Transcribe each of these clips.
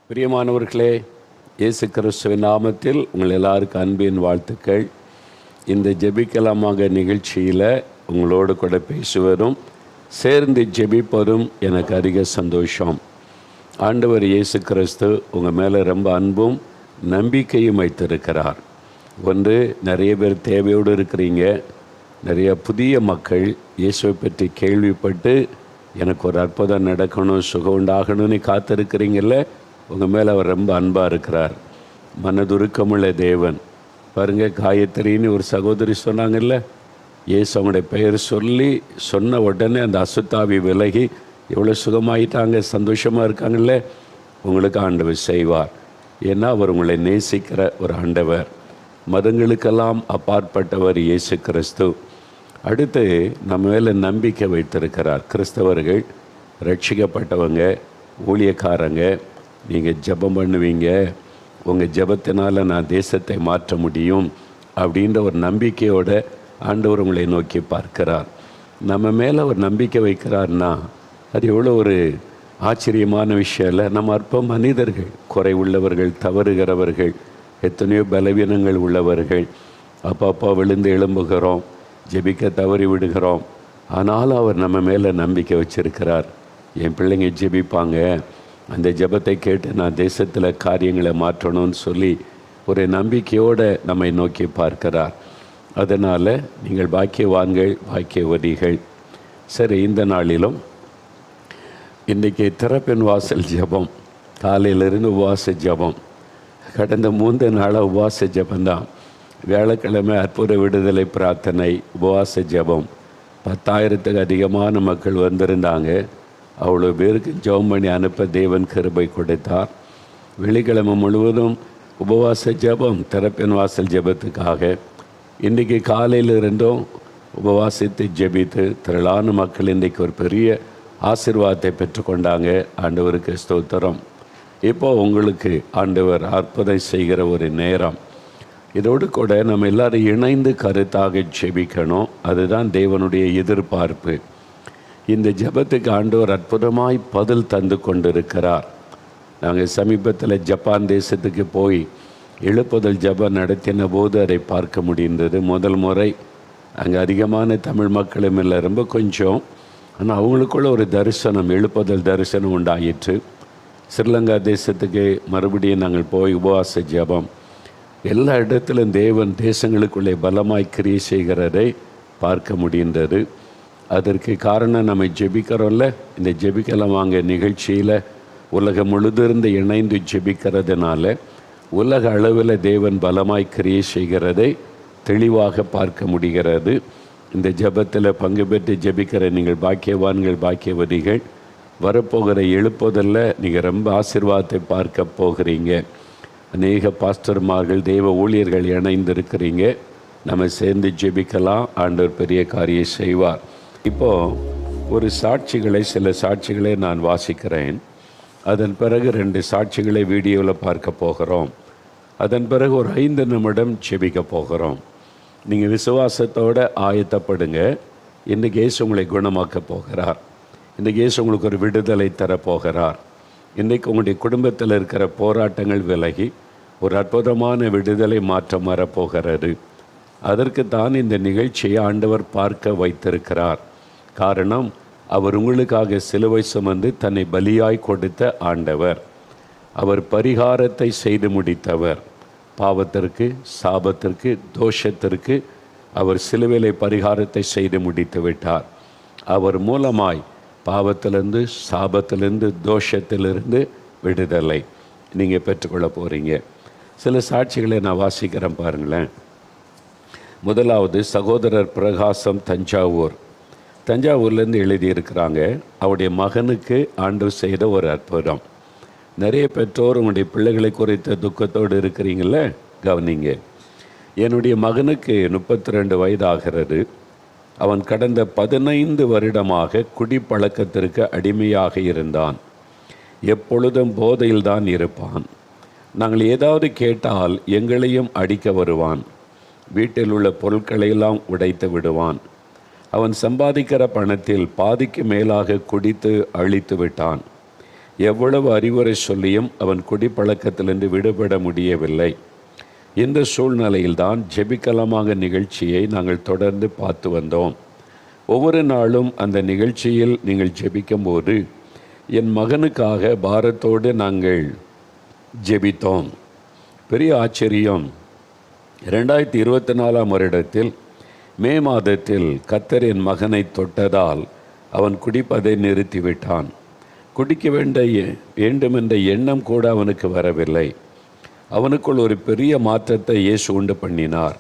பிரியமானவர்களே, இயேசு கிறிஸ்துவின் நாமத்தில் உங்கள் எல்லாருக்கும் அன்பின் வாழ்த்துக்கள். இந்த ஜெபிக்கலாமாக நிகழ்ச்சியில் உங்களோடு கூட பேசுவதும் சேர்ந்து ஜெபிப்பதும் எனக்கு அதிக சந்தோஷம். ஆண்டவர் இயேசு கிறிஸ்து உங்கள் மேலே ரொம்ப அன்பும் நம்பிக்கையும் வைத்திருக்கிறார். ஒன்று, நிறைய பேர் தேவையோடு இருக்கிறீங்க. நிறைய புதிய மக்கள் இயேசுவை பற்றி கேள்விப்பட்டு எனக்கு ஒரு அற்புதம் நடக்கணும், சுகம் உண்டாகணும்னு காத்திருக்கிறீங்கள. உங்கள் மேலே அவர் ரொம்ப அன்பாக இருக்கிறார். மனதுருக்கமுள்ள தேவன். பாருங்கள், காயத்ரின்னு ஒரு சகோதரி சொன்னாங்கல்ல, இயேசு அவங்களுடைய பெயர் சொல்லி சொன்ன உடனே அந்த அசுத்தாவி விலகி எவ்வளோ சுகமாயிட்டாங்க, சந்தோஷமாக இருக்காங்கல்ல. உங்களுக்கு ஆண்டவர் செய்வார். ஏன்னா அவர் உங்களை நேசிக்கிற ஒரு ஆண்டவர். மதங்களுக்கெல்லாம் அப்பாற்பட்டவர் இயேசு கிறிஸ்து. அடுத்து நம்ம மேலே நம்பிக்கை வைத்திருக்கிறார். கிறிஸ்தவர்கள், ரட்சிக்கப்பட்டவங்க, ஊழியக்காரங்க, நீங்கள் ஜெபம் பண்ணுவீங்க, உங்கள் ஜெபத்தினால் நான் தேசத்தை மாற்ற முடியும் அப்படின்ற ஒரு நம்பிக்கையோடு ஆண்டவர் உங்களை நோக்கி பார்க்கிறார். நம்ம மேலே ஒரு நம்பிக்கை வைக்கிறார்னா அது எவ்வளோ ஒரு ஆச்சரியமான விஷயம் இல்லை. நம்ம அற்ப மனிதர்கள், குறை உள்ளவர்கள், தவறுகிறவர்கள், எத்தனையோ பலவீனங்கள் உள்ளவர்கள். அப்பப்போ விழுந்து எழும்புகிறோம், ஜெபிக்க தவறி விடுகிறோம். ஆனாலும் அவர் நம்ம மேலே நம்பிக்கை வச்சிருக்கிறார். என் பிள்ளைங்க ஜெபிப்பாங்க, அந்த ஜெபத்தை கேட்டு நான் தேசத்தில் காரியங்களை மாற்றணும்னு சொல்லி ஒரு நம்பிக்கையோடு நம்மை நோக்கி பார்க்கிறார். அதனால் நீங்கள் பாக்கியவான்கள், பாக்கியவதிகள். சரி, இந்த நாளிலும் இன்றைக்கி திறப்பின் வாசல் ஜெபம், காலையிலிருந்து உபவாச ஜெபம். கடந்த 3 நாளாக உபவாச ஜெபந்தான். வியாழக்கிழமை அற்புத விடுதலை பிரார்த்தனை, உபவாச ஜெபம். 10,000த்துக்கு அதிகமான மக்கள் வந்திருந்தாங்க. அவ்வளோ பேருக்கு ஜெபம் பண்ணி அனுப்ப தேவன் கிருபை கொடுத்தார். வெள்ளிக்கிழமை முழுவதும் உபவாச ஜெபம், திறப்பின் வாசல் ஜெபத்துக்காக. இன்றைக்கி காலையில் இருந்தும் உபவாசித்து ஜெபித்து திரளான மக்கள் இன்றைக்கு ஒரு பெரிய ஆசீர்வாதத்தை பெற்றுக்கொண்டாங்க. ஆண்டவருக்கு ஸ்தோத்திரம். இப்போது உங்களுக்கு ஆண்டவர் அற்புதம் செய்கிற ஒரு நேரம். இதோடு கூட நம்ம எல்லோரும் இணைந்து கருத்தாக ஜெபிக்கணும். அதுதான் தேவனுடைய எதிர்பார்ப்பு. இந்த ஜெபத்துக்கு ஆண்டவர் அற்புதமாய் பதில் தந்து கொண்டிருக்கிறார். நாங்கள் சமீபத்தில் ஜப்பான் தேசத்துக்கு போய் எழுப்புதல் ஜெபம் நடத்தின போது அதை பார்க்க முடிந்தது. முதல் முறை. அங்கே அதிகமான தமிழ் மக்களும் இல்லை, ரொம்ப கொஞ்சம். ஆனால் அவங்களுக்குள்ள ஒரு தரிசனம், எழுப்புதல் தரிசனம் உண்டாயிற்று. ஸ்ரீலங்கா தேசத்துக்கு மறுபடியும் நாங்கள் போய் உபவாச ஜெபம். எல்லா இடத்திலும் தேவன் தேசங்களுக்குள்ளே பலமாய் கிரியை செய்கிறதை பார்க்க முடிந்தது. அதற்கு காரணம் நம்ம ஜெபிக்கிறோம்ல, இந்த ஜெபிக்கலாம் வாங்க நிகழ்ச்சியில் உலகம் முழுதிருந்து இணைந்து ஜெபிக்கிறதுனால உலக அளவில் தேவன் பலமாய் கிரியை செய்கிறதை தெளிவாக பார்க்க முடிகிறது. இந்த ஜெபத்தில் பங்கு பெற்று ஜெபிக்கிற நீங்கள் பாக்கியவான்கள், பாக்கியவதிகள். வரப்போகிற எழுப்புதலில் நீங்கள் ரொம்ப ஆசீர்வாதத்தை பார்க்க போகிறீங்க. அநேக பாஸ்டர்மார்கள், தெய்வ ஊழியர்கள் இணைந்திருக்கிறீங்க. நம்ம சேர்ந்து ஜெபிக்கலாம். ஆண்டவர் பெரிய காரியம் செய்வார். இப்போது சில சாட்சிகளை நான் வாசிக்கிறேன். அதன் பிறகு 2 சாட்சிகளை வீடியோவில் பார்க்க போகிறோம். அதன் பிறகு ஒரு 5 நிமிடம் ஜெபிக்க போகிறோம். நீங்கள் விசுவாசத்தோடு ஆயத்தப்படுங்க. இன்றைக்கு இயேசு உங்களை குணமாக்க போகிறார். இன்றைக்கு இயேசு உங்களுக்கு ஒரு விடுதலை தரப்போகிறார். இன்றைக்கு உங்களுடைய குடும்பத்தில் இருக்கிற போராட்டங்கள் விலகி ஒரு அற்புதமான விடுதலை மாற்றம் வரப்போகிறது. அதற்கு தான் இந்த நிகழ்ச்சியை ஆண்டவர் பார்க்க வைத்திருக்கிறார். காரணம், அவர் உங்களுக்காக சிலுவை சுமந்து தன்னை பலியாய் கொடுத்த ஆண்டவர். அவர் பரிகாரத்தை செய்து முடித்தவர். பாவத்திற்கு, சாபத்திற்கு, தோஷத்திற்கு அவர் சிலுவையிலே பரிகாரத்தை செய்து முடித்து விட்டார். அவர் மூலமாய் பாவத்திலிருந்து, சாபத்திலிருந்து, தோஷத்திலிருந்து விடுதலை நீங்கள் பெற்றுக்கொள்ள போகிறீங்க. சில சாட்சிகளை நான் வாசிக்கிறேன் பாருங்களேன். முதலாவது சகோதரர் பிரகாசம், தஞ்சாவூர்லேருந்து எழுதியிருக்கிறாங்க. அவருடைய மகனுக்கு ஆண்டவர் செய்த ஒரு அற்புதம். நிறைய பெற்றோர் உங்களுடைய பிள்ளைகளை குறித்த துக்கத்தோடு இருக்கிறீங்கள, கவனிங்க. என்னுடைய மகனுக்கு 32 வயதாகிறது. அவன் கடந்த 15 வருடமாக குடிப்பழக்கத்திற்கு அடிமையாக இருந்தான். எப்பொழுதும் போதையில்தான் இருப்பான். நாங்கள் ஏதாவது கேட்டால் எங்களையும் அடிக்க வருவான். வீட்டில் உள்ள பொருட்களையெல்லாம் உடைத்து விடுவான். அவன் சம்பாதிக்கிற பணத்தில் பாதிக்கு மேலாக குடித்து அழித்து விட்டான். எவ்வளவு அறிவுரை சொல்லியும் அவன் குடிப்பழக்கத்திலிருந்து விடுபட முடியவில்லை. இந்த சூழ்நிலையில்தான் ஜெபிக்கலாமாக நிகழ்ச்சியை நாங்கள் தொடர்ந்து பார்த்து வந்தோம். ஒவ்வொரு நாளும் அந்த நிகழ்ச்சியில் நீங்கள் ஜெபிக்கும் போது என் மகனுக்காக பாரத்தோடு நாங்கள் ஜெபித்தோம். பெரிய ஆச்சரியம், 2024 வருடத்தில் மே மாதத்தில் கர்த்தர் என் மகனை தொட்டதால் அவன் குடிப்பதை நிறுத்திவிட்டான். குடிக்க வேண்டுமென்ற எண்ணம் கூட அவனுக்கு வரவில்லை. அவனுக்குள் ஒரு பெரிய மாற்றத்தை இயேசு உண்டு பண்ணினார்.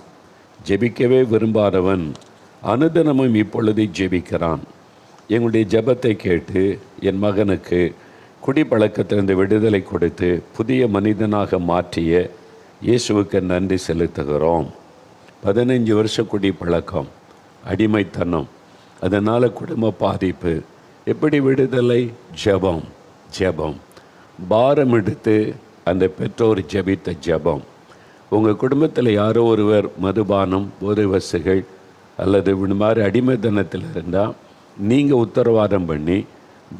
ஜெபிக்கவே விரும்பாதவன் அனுதினமும் இப்பொழுது ஜெபிக்கிறான். எங்களுடைய ஜெபத்தை கேட்டு என் மகனுக்கு குடிப்பழக்கத்திலிருந்து விடுதலை கொடுத்து புதிய மனிதனாக மாற்றிய இயேசுவுக்கு நன்றி செலுத்துகிறோம். 15 வருஷம் குடிப்பழக்கம், அடிமைத்தனம், அதனால் குடும்ப பாதிப்பு. எப்படி விடுதலை? ஜெபம். ஜெபம் பாரம் எடுத்து அந்த பெற்றோர் ஜெபித்த ஜெபம். உங்கள் குடும்பத்தில் யாரோ ஒருவர் மதுபானம், போதை வசுகள் அல்லது இந்த மாதிரி அடிமைத்தனத்தில் இருந்தால் நீங்கள் உத்தரவாதம் பண்ணி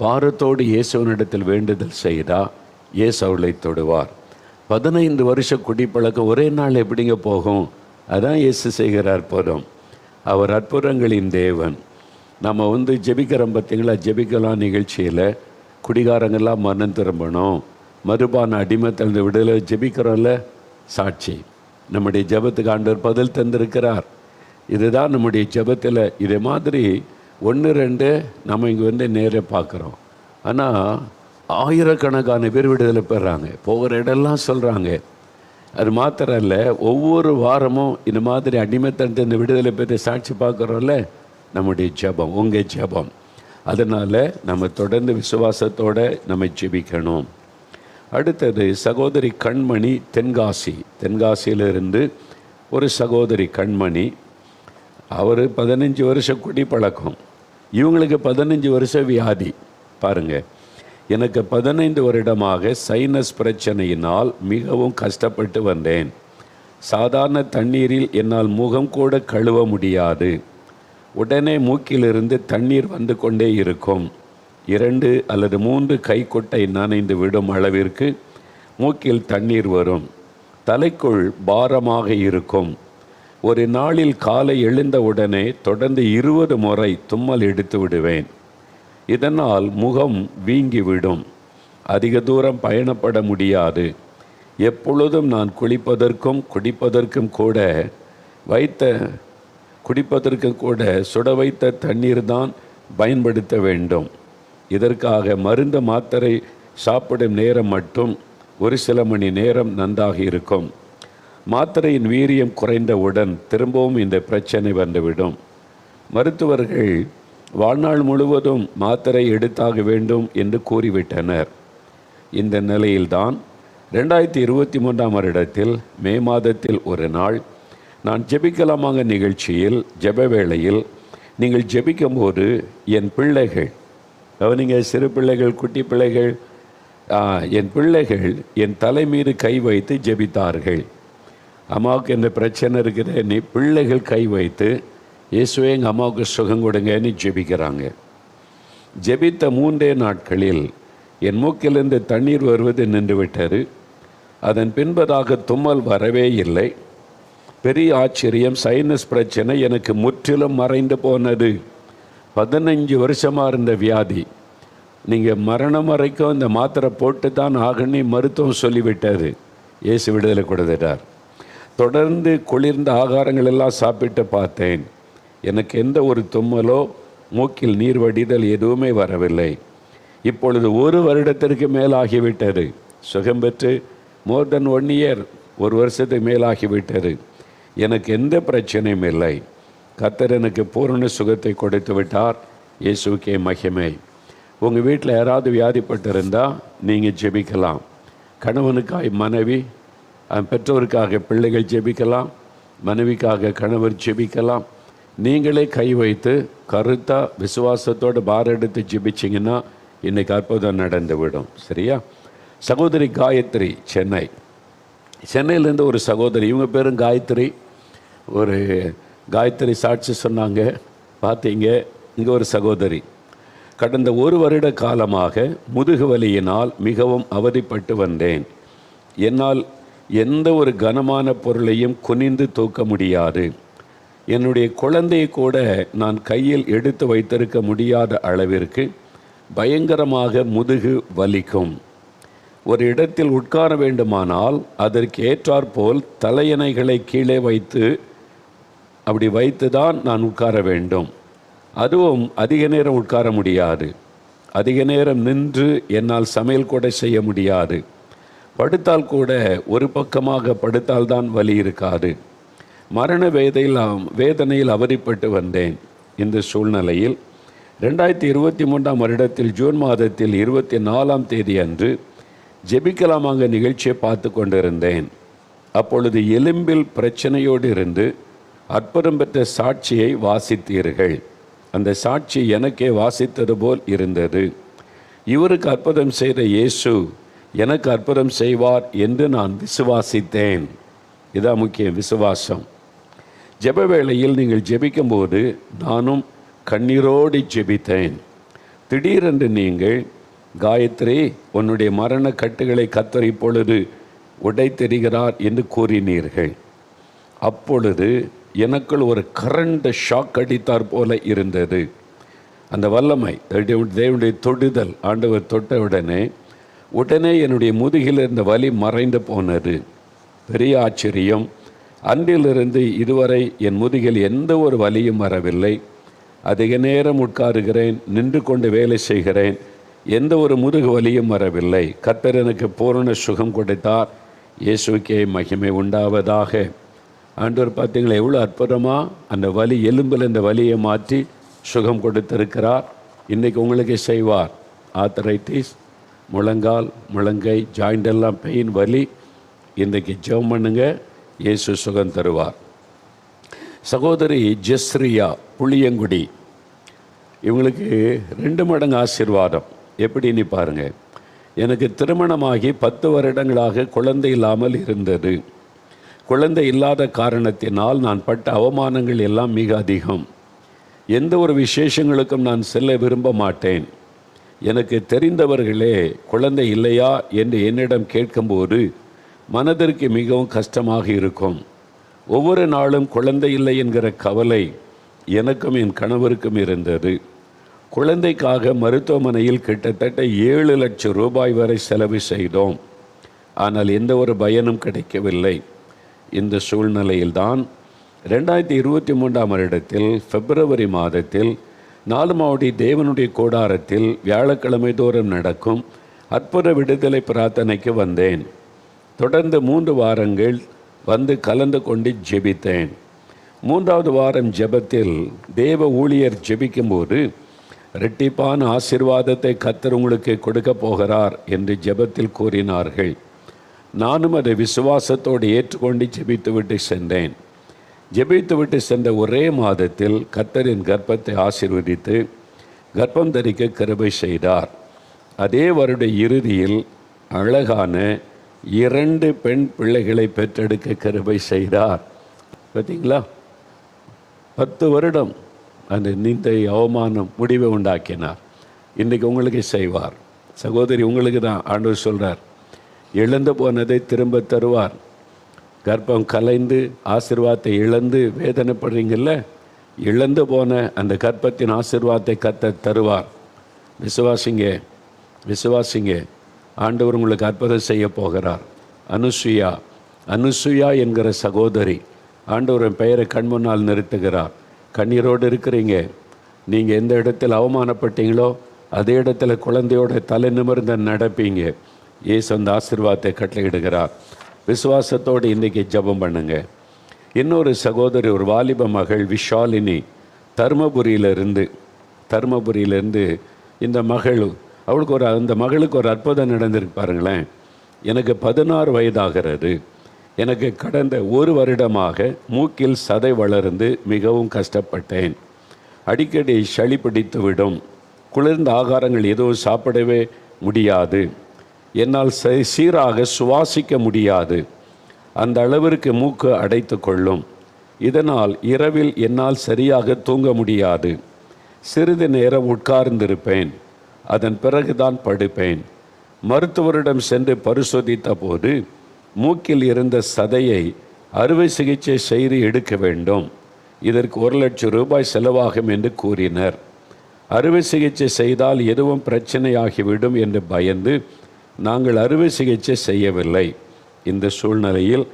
பாரத்தோடு இயேசுவனிடத்தில் வேண்டுதல் செய்தால் இயேசு அவளை தொடுவார். 15 வருஷம் குடிப்பழக்கம் ஒரே நாள் எப்படிங்க போகும்? அதான் இயேசு செய்கிற அற்புதம். அவர் அற்புதங்களின் தேவன். நம்ம ஜெபிக்கிறோம் பார்த்தீங்களா? ஜெபிக்கலாம் நிகழ்ச்சியில் குடிகாரங்கள்லாம் மனம் திரும்பணும், மதுபான அடிமைத்திலிருந்து விடுதலை ஜெபிக்கிறோம்ல, சாட்சி. நம்முடைய ஜெபத்துக்கு ஆண்டவர் பதில் தந்திருக்கிறார். இதுதான் நம்முடைய ஜெபத்தில். இதே மாதிரி 1-2 நம்ம இங்கே நேரே பார்க்குறோம். ஆனால் ஆயிரக்கணக்கான பேர் விடுதலை பெறாங்க, போகிற இடம்லாம் சொல்கிறாங்க. அது மாத்திரம் இல்லை, ஒவ்வொரு வாரமும் இந்த மாதிரி அடிமைத்தனத்தை இந்த விடுதலை பெற்று சாட்சி பார்க்குறோம்ல, நம்முடைய ஜெபம், உங்கள் ஜெபம். அதனால் நம்ம தொடர்ந்து விசுவாசத்தோடு நம்ம ஜெபிக்கணும். அடுத்தது சகோதரி கண்மணி, தென்காசியிலிருந்து ஒரு சகோதரி கண்மணி. அவர் 15 வருஷம் குடிப்பழக்கம், இவங்களுக்கு 15 வருஷம் வியாதி. பாருங்கள், எனக்கு 15 வருடமாக சைனஸ் பிரச்சனையினால் மிகவும் கஷ்டப்பட்டு வந்தேன். சாதாரண தண்ணீரில் என்னால் முகம் கூட கழுவ முடியாது. உடனே மூக்கிலிருந்து தண்ணீர் வந்து கொண்டே இருக்கும். 2 அல்லது 3 கைக்குட்டை நனைந்து விடும் அளவிற்கு மூக்கில் தண்ணீர் வரும். தலைக்குள் பாரமாக இருக்கும். ஒரு நாளில் காலை எழுந்த உடனே தொடர்ந்து 20 முறை தும்மல் எடுத்து விடுவேன். இதனால் முகம் வீங்கிவிடும். அதிக தூரம் பயணப்பட முடியாது. எப்பொழுதும் நான் குடிப்பதற்கும் கூட சுட வைத்த தண்ணீர் தான் பயன்படுத்த வேண்டும். இதற்காக மருந்து மாத்திரை சாப்பிடும் நேரம் மட்டும் ஒரு சில மணி நேரம் நன்றாக இருக்கும். மாத்திரையின் வீரியம் குறைந்தவுடன் திரும்பவும் இந்த பிரச்சனை வந்துவிடும். மருத்துவர்கள் வாழ்நாள் முழுவதும் மாத்திரை எடுத்தாக வேண்டும் என்று கூறிவிட்டனர். இந்த நிலையில்தான் 2023 வருடத்தில் மே மாதத்தில் ஒரு நாள் நான் ஜெபிக்கலாமாக நிகழ்ச்சியில் ஜெப வேளையில் நீங்கள் ஜெபிக்கும் போது என் பிள்ளைகள், நீங்கள் சிறு பிள்ளைகள், குட்டி பிள்ளைகள், என் பிள்ளைகள் என் தலை மீது கை வைத்து ஜெபித்தார்கள். அம்மாவுக்கு இந்த பிரச்சனை இருக்குது, நீ பிள்ளைகள் கை வைத்து இயேசுவே எங்கள் அம்மாவுக்கு சுகம் கொடுங்கன்னு ஜெபிக்கிறாங்க. ஜெபித்த 3 நாட்களில் என் மூக்கிலிருந்து தண்ணீர் வருவது நின்றுவிட்டது. அதன் பின்பதாக தும்மல் வரவே இல்லை. பெரிய ஆச்சரியம், சைனஸ் பிரச்சனை எனக்கு முற்றிலும் மறைந்து போனது. 15 வருஷமாக இருந்த வியாதி, நீங்கள் மரணம் வரைக்கும் இந்த மாத்திரை போட்டு தான் ஆகணும்னு மருத்துவம் சொல்லிவிட்டார். இயேசு விடுதலை கொடுத்துட்டார். தொடர்ந்து குளிர்ந்த ஆகாரங்கள் எல்லாம் சாப்பிட்டு பார்த்தேன். எனக்கு எந்த ஒரு தும்மலோ மூக்கில் நீர் வடிதல் எதுவுமே வரவில்லை. இப்பொழுது 1 வருடத்திற்கு மேலாகிவிட்டது. சுகம் பெற்று மோர் தென் 1 இயர், 1 வருஷத்துக்கு மேலாகிவிட்டது. எனக்கு எந்த பிரச்சனையும் இல்லை. கர்த்தர் எனக்கு பூரண சுகத்தை கொடுத்து விட்டார். இயேசுக்கே மகிமை. உங்கள் வீட்டில் யாராவது வியாதிப்பட்டிருந்தால் நீங்கள் ஜெபிக்கலாம். கணவனுக்காக மனைவி, பெற்றோருக்காக பிள்ளைகள் ஜெபிக்கலாம், மனைவிக்காக கணவர் ஜெபிக்கலாம். நீங்களே கை வைத்து கருத்தாக விசுவாசத்தோடு பாரம் எடுத்து ஜெபிச்சிங்கன்னா இன்றைக்கி அற்புதம் நடந்துவிடும். சரியா? சகோதரி காயத்ரி, சென்னையிலேருந்து ஒரு சகோதரி, இவங்க பேரும் காயத்ரி. காயத்ரி சாட்சி சொன்னாங்க. பார்த்தீங்க, இங்கே ஒரு சகோதரி கடந்த 1 வருட காலமாக முதுகு வலியினால் மிகவும் அவதிப்பட்டு வந்தேன். என்னால் எந்த ஒரு கனமான பொருளையும் குனிந்து தூக்க முடியாது. என்னுடைய குழந்தையை கூட நான் கையில் எடுத்து வைத்திருக்க முடியாத அளவிற்கு பயங்கரமாக முதுகு வலிக்கும். ஒரு இடத்தில் உட்கார வேண்டுமானால் அதற்கு ஏற்றாற்போல் தலையணைகளை கீழே வைத்து தான் நான் உட்கார வேண்டும். அதுவும் அதிக நேரம் உட்கார முடியாது. அதிக நேரம் நின்று என்னால் சமையல் கூட செய்ய முடியாது. படுத்தால் கூட ஒரு பக்கமாக படுத்தால்தான் வலி இருக்காது. மரண வேதனையில் அவதிப்பட்டு வந்தேன். இந்த சூழ்நிலையில் 2023ஆம் வருடத்தில் ஜூன் மாதத்தில் 24ஆம் தேதி அன்று ஜெபிக்கலாமாக நிகழ்ச்சியை பார்த்து கொண்டிருந்தேன். அப்பொழுது எலும்பில் பிரச்சனையோடு இருந்து அற்புதம் பெற்ற சாட்சியை வாசித்தீர்கள். அந்த சாட்சி எனக்கே வாசித்தது போல் இருந்தது. இவருக்கு அற்புதம் செய்த இயேசு எனக்கு அற்புதம் செய்வார் என்று நான் விசுவாசித்தேன். இதான் முக்கியம், விசுவாசம். ஜெப வேளையில் நீங்கள் ஜெபிக்கும்போது நானும் கண்ணீரோடு ஜெபித்தேன். திடீரென்று நீங்கள், காயத்ரி, உன்னுடைய மரண கட்டுகளை கர்த்தர் இப்பொழுது உடைத்தெறிகிறார் என்று கூறினீர்கள். அப்பொழுது எனக்குள் ஒரு கரண்ட் ஷாக் அடித்தார் போல இருந்தது. அந்த வல்லமை, தேவனுடைய தொடுதல், ஆண்டவர் தொட்ட உடனே என்னுடைய முதுகில் இருந்த வலி மறைந்து போனது. பெரிய ஆச்சரியம். அன்றிலிருந்து இதுவரை என் முதுகில் எந்த ஒரு வலியும் வரவில்லை. அதிக நேரம் உட்காருகிறேன், நின்று கொண்டு வேலை செய்கிறேன், எந்த ஒரு முதுகு வலியும் வரவில்லை. கர்த்தர் எனக்கு பூரண சுகம் கொடுத்தார். இயேசுக்கே மகிமை உண்டாவதாக. ஆண்டவர் பார்த்தீங்களா எவ்வளோ அற்புதமாக அந்த வலி, எலும்பில் இந்த வலியை மாற்றி சுகம் கொடுத்திருக்கிறார். இன்றைக்கி உங்களுக்கு செய்வார். ஆத்தரைட்டிஸ், முழங்கால், முழங்கை, ஜாயிண்ட் எல்லாம் பெயின், வலி, இன்றைக்கி ஜெபம் பண்ணுங்க, இயேசு சுகம் தருவார். சகோதரி ஜெஸ்ரியா புளியங்குடி, இவங்களுக்கு 2 மடங்கு ஆசீர்வாதம். எப்படின்னு பாருங்கள். எனக்கு திருமணமாகி 10 வருடங்களாக குழந்தை இல்லாமல் இருந்தது. குழந்தை இல்லாத காரணத்தினால் நான் பட்ட அவமானங்கள் எல்லாம் மிக அதிகம். எந்த ஒரு விசேஷங்களுக்கும் நான் செல்ல விரும்ப மாட்டேன். எனக்கு தெரிந்தவர்களே குழந்தை இல்லையா என்று என்னிடம் கேட்கும்போது மனதிற்கு மிகவும் கஷ்டமாக இருக்கும். ஒவ்வொரு நாளும் குழந்தை இல்லை என்கிற கவலை எனக்கும் என் கணவருக்கும் இருந்தது. குழந்தைக்காக மருத்துவமனையில் கிட்டத்தட்ட 7 லட்சம் ரூபாய் வரை செலவு செய்தோம். ஆனால் எந்த ஒரு பயனும் கிடைக்கவில்லை. இந்த சூழ்நிலையில்தான் 2023ஆம் வருடத்தில் பிப்ரவரி மாதத்தில் 4 மாவடி தேவனுடைய கூடாரத்தில் வியாழக்கிழமை தோறும் நடக்கும் அற்புத விடுதலை பிரார்த்தனைக்கு வந்தேன். தொடர்ந்து 3 வாரங்கள் வந்து கலந்து கொண்டு ஜெபித்தேன். 3வது வாரம் ஜெபத்தில் தேவ ஊழியர் ஜெபிக்கும்போது இரட்டிப்பான ஆசீர்வாதத்தை கர்த்தர் உங்களுக்கு கொடுக்க போகிறார் என்று ஜெபத்தில் கூறினார்கள். நானும் அதை விசுவாசத்தோடு ஏற்றுக்கொண்டு ஜெபித்துவிட்டு சென்றேன். ஜெபித்துவிட்டு சென்ற ஒரே மாதத்தில் கர்த்தரின் கர்ப்பத்தை ஆசீர்வதித்து கர்ப்பம் தரிக்க கிருபை செய்தார். அதே வருட இறுதியில் அழகான 2 பெண் பிள்ளைகளை பெற்றெடுக்க கிருபை செய்தார். பார்த்தீங்களா, 10 வருடம் அந்த நிந்தை, அவமானம், முடிவை உண்டாக்கினார். இன்றைக்கி உங்களுக்கு செய்வார். சகோதரி, உங்களுக்கு தான் ஆண்டவர் சொல்கிறார், இழந்து போனதை திரும்ப தருவார். கர்ப்பம் கலைந்து ஆசீர்வாதத்தை இழந்து வேதனைப்படுறீங்கள்ல, இழந்து போன அந்த கர்ப்பத்தின் ஆசீர்வாதத்தை கர்த்தர் தருவார். விசுவாசிங்க, விசுவாசிங்க. ஆண்டவர் உங்களுக்கு அற்புதம் செய்ய போகிறார். அனுசுயா என்கிற சகோதரி ஆண்டவரின் பெயரை கண்முன்னால் நிறுத்துகிறார். கண்ணீரோடு இருக்கிறீங்க. நீங்கள் எந்த இடத்தில் அவமானப்பட்டீங்களோ அதே இடத்துல குழந்தையோட தலை நிமிர்ந்து நடப்பீங்க. இயேசு அந்த ஆசீர்வாதத்தை கட்டளையிடுகிறார். விசுவாசத்தோடு இன்றைக்கி ஜெபம் பண்ணுங்க. இன்னொரு சகோதரி, ஒரு வாலிப மகள் விஷாலினி, தருமபுரியிலேருந்து இந்த மகள், அந்த மகளுக்கு ஒரு அற்புதம் நடந்திருக்கு பாருங்களேன். எனக்கு 16 வயதாகிறது. எனக்கு கடந்த 1 வருடமாக மூக்கில் சதை வளர்ந்து மிகவும் கஷ்டப்பட்டேன். அடிக்கடி சளி பிடித்து விடும். குளிர்ந்த ஆகாரங்கள் எதுவும் சாப்பிடவே முடியாது. என்னால் சீராக சுவாசிக்க முடியாது. அந்த அளவிற்கு மூக்கு அடைத்து கொள்ளும். இதனால் இரவில் என்னால் சரியாக தூங்க முடியாது. சிறிது நேரம் உட்கார்ந்திருப்பேன், அதன் பிறகுதான் படுப்பேன். மருத்துவரிடம் சென்று பரிசோதித்த போது மூக்கில் இருந்த சதையை அறுவை சிகிச்சை செய்து எடுக்க வேண்டும். இதற்கு 1,00,000 ரூபாய் செலவாகும் என்று கூறினர். அறுவை சிகிச்சை செய்தால் எதுவும் பிரச்சனையாகிவிடும் என்று பயந்து நாங்கள் அறுவை சிகிச்சை செய்யவில்லை. இந்த சூழ்நிலையில்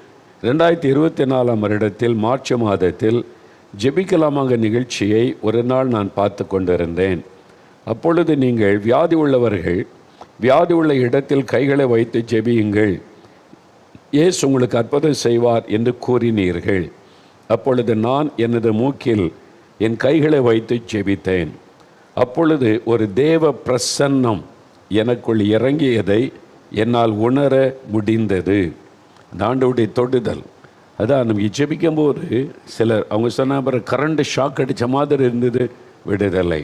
2024 வருடத்தில் மார்ச் மாதத்தில் ஜெபிக்கலாமாக நிகழ்ச்சியை ஒரு நாள் நான் பார்த்து கொண்டிருந்தேன். அப்பொழுது நீங்கள் வியாதி உள்ள இடத்தில் கைகளை வைத்து ஜெபியுங்கள், இயேசு உங்களுக்கு அற்புதம் செய்வார் என்று கூறினீர்கள். அப்பொழுது நான் எனது மூக்கில் என் கைகளை வைத்து ஜெபித்தேன். அப்பொழுது ஒரு தேவ பிரசன்னம் எனக்குள் இறங்கியதை என்னால் உணர முடிந்தது. ஆண்டவருடைய தொடுதல். அதான் நம்ம ஜெபிக்கும் போது சிலர் அவங்க சொன்ன பிறகு கரண்ட் ஷாக் அடித்த மாதிரி இருந்தது, விடுதலை.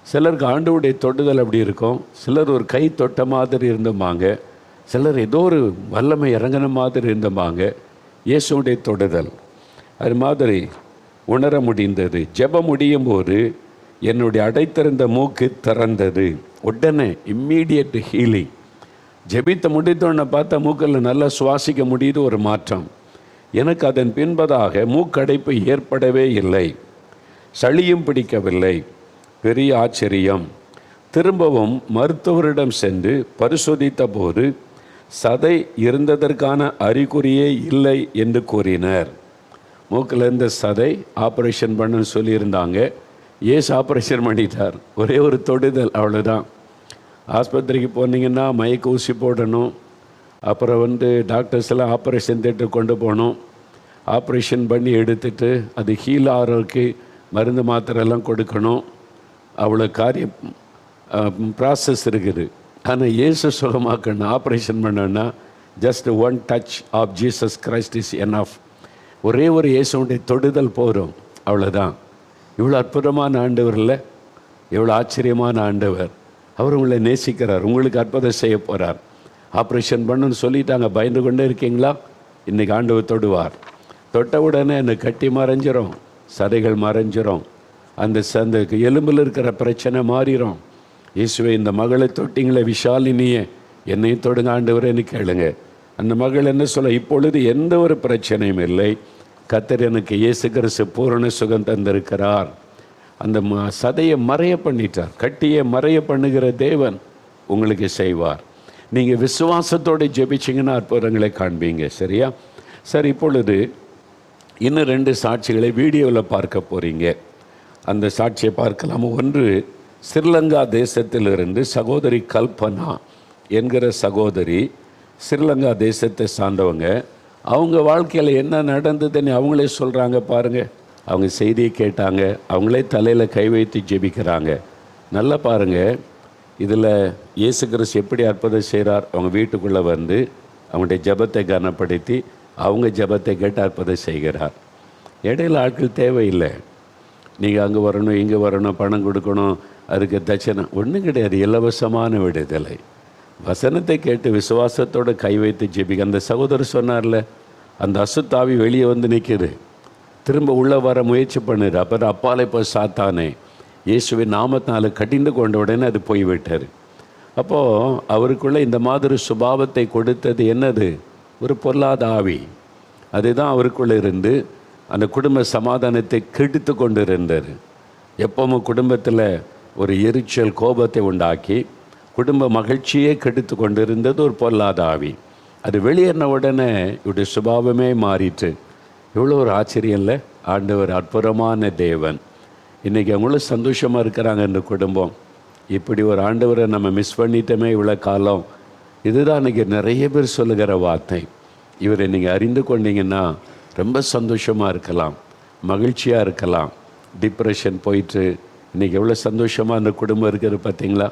சிலருக்கு ஆண்டவருடைய தொடுதல் அப்படி இருக்கும். சிலர் ஒரு கை தொட்ட மாதிரி இருந்தமாங்க, சிலர் ஏதோ ஒரு வல்லமை இறங்கின மாதிரி இருந்தமாங்க. இயேசுடைய தொடுதல் அது மாதிரி உணர முடிந்தது. ஜெபம் முடியும் போது என்னுடைய அடைத்திருந்த மூக்கு திறந்தது. உடனே இம்மீடியட் ஹீலிங். ஜெபித்த முடித்தோன்னு பார்த்தா மூக்கில் நல்லா சுவாசிக்க முடியுது, ஒரு மாற்றம். எனக்கு அதன் பின்பதாக மூக்கடைப்பு ஏற்படவே இல்லை, சளியும் பிடிக்கவில்லை. பெரிய ஆச்சரியம். திரும்பவும் மருத்துவரிடம் சென்று பரிசோதித்த போது சதை இருந்ததற்கான அறிகுறியே இல்லை என்று கூறினர். மூக்கில் இருந்த சதை ஆப்ரேஷன் பண்ணு சொல்லியிருந்தாங்க. ஏசு ஆப்ரேஷன் பண்ணிட்டார். ஒரே ஒரு தொடுதல், அவ்வளோதான். ஆஸ்பத்திரிக்கு போனீங்கன்னா மயக்க ஊசி போடணும், அப்புறம் டாக்டர்ஸ் எல்லாம் ஆப்ரேஷன் தேட்டர் கொண்டு போகணும். ஆப்ரேஷன் பண்ணி எடுத்துட்டு அது ஹீல் ஆகிறதுக்கு மருந்து மாத்திரையெல்லாம் கொடுக்கணும். அவ்வளோ காரியம் ப்ராசஸ் இருக்குது. ஆனால் இயேசு சுகமாக்கணும், ஆப்ரேஷன் பண்ணணுன்னா just one touch of Jesus Christ is enough. ஒரே ஒரு இயேசுடைய தொடுதல் போகிறோம், அவ்வளோதான். இவ்வளோ அற்புதமான ஆண்டவர் இல்லை? எவ்வளோ ஆச்சரியமான ஆண்டவர். அவர் உங்களை நேசிக்கிறார், உங்களுக்கு அற்புதம் செய்ய போகிறார். ஆப்ரேஷன் பண்ணுன்னு சொல்லிட்டாங்க, பயந்து கொண்டே இருக்கீங்களா? இன்றைக்கி ஆண்டவர் தொடுவார். தொட்ட உடனே என்னை கட்டி மறைஞ்சிரும், சதைகள் மறைஞ்சிரும், அந்த எலும்பில் இருக்கிற பிரச்சனை மாறிடும். இயேசுவை, இந்த மகளை தொட்டிங்களே விஷாலினியே, என்னையும் தொடுங்க ஆண்டவரேன்னு கேளுங்க. அந்த மகள் என்ன சொல்ல, இப்பொழுது எந்த ஒரு பிரச்சனையும் இல்லை, கர்த்தர் எனக்கு இயேசு கிறிஸ்து பூரண சுகம் தந்திருக்கிறார். அந்த சதையை மறைய பண்ணிட்டார். கட்டியை மறைய பண்ணுகிற தேவன் உங்களுக்கு செய்வார். நீங்கள் விசுவாசத்தோடு ஜெபிச்சிங்கன்னா அற்புதங்களை காண்பீங்க. சரியா? சரி, இப்பொழுது இன்னும் 2 சாட்சிகளை வீடியோவில் பார்க்க போகிறீங்க. அந்த சாட்சியை பார்க்கலாம். ஒன்று, ஸ்ரீலங்கா தேசத்திலிருந்து சகோதரி கல்பனா என்கிற சகோதரி, ஸ்ரீலங்கா தேசத்தை சார்ந்தவங்க. அவங்க வாழ்க்கையில் என்ன நடந்ததுன்னு அவங்களே சொல்கிறாங்க பாருங்கள். அவங்க செய்தியை கேட்டாங்க, அவங்களே தலையில் கை வைத்து ஜெபிக்கிறாங்க. நல்லா பாருங்கள். இதில் இயேசு கிறிஸ்து எப்படி அற்புதம் செய்கிறார். அவங்க வீட்டுக்குள்ளே வந்து அவங்களுடைய ஜெபத்தை கனப்படுத்தி அவங்க ஜெபத்தை கேட்டு அற்புதம் செய்கிறார். இடையில ஆட்கள் தேவையில்லை. நீங்கள் அங்கே வரணும், இங்கே வரணும், பணம் கொடுக்கணும், அதுக்கு தட்சணை ஒன்றும் கிடையாது. இலவசமான விடுதலை. வசனத்தை கேட்டு விசுவாசத்தோடு கை வைத்து ஜெபிக்க. அந்த சகோதரர் சொன்னார்ல, அந்த அசுத்தாவி வெளியே வந்து நிற்கிது, திரும்ப உள்ளே வர முயற்சி பண்ணுது. அப்புறம் அப்பாலே போய் சாத்தானே இயேசுவின் நாமத்தினால கடிந்து கொண்ட உடனே அது போய்விட்டார். அப்போது அவருக்குள்ளே இந்த மாதிரி சுபாவத்தை கொடுத்தது என்னது? ஒரு பொல்லாத ஆவி. அதுதான் அவருக்குள்ளே இருந்து அந்த குடும்ப சமாதானத்தை கெடுத்து கொண்டு இருந்தார். எப்பவும் குடும்பத்தில் ஒரு எரிச்சல், கோபத்தை உண்டாக்கி குடும்ப மகிழ்ச்சியே கெடுத்து கொண்டு இருந்தது ஒரு பொல்லாத ஆவி. அது வெளியேறின உடனே இவருடைய சுபாவமே மாறிட்டு. இவ்வளோ ஒரு ஆச்சரியம் இல்லை? ஆண்டவர் அற்புதமான தேவன். இன்றைக்கி அவங்களும் சந்தோஷமாக இருக்கிறாங்க. இந்த குடும்பம் இப்படி ஒரு ஆண்டவரை நம்ம மிஸ் பண்ணிட்டோமே இவ்வளோ காலம். இதுதான் இன்றைக்கி நிறைய பேர் சொல்லுகிற வார்த்தை. இவரை நீங்கள் அறிந்து கொண்டீங்கன்னா ரொம்ப சந்தோஷமாக இருக்கலாம், மகிழ்ச்சியாக இருக்கலாம். டிப்ரெஷன் போயிட்டு இன்றைக்கி எவ்வளோ சந்தோஷமாக அந்த குடும்பம் இருக்கிறது பார்த்தீங்களா?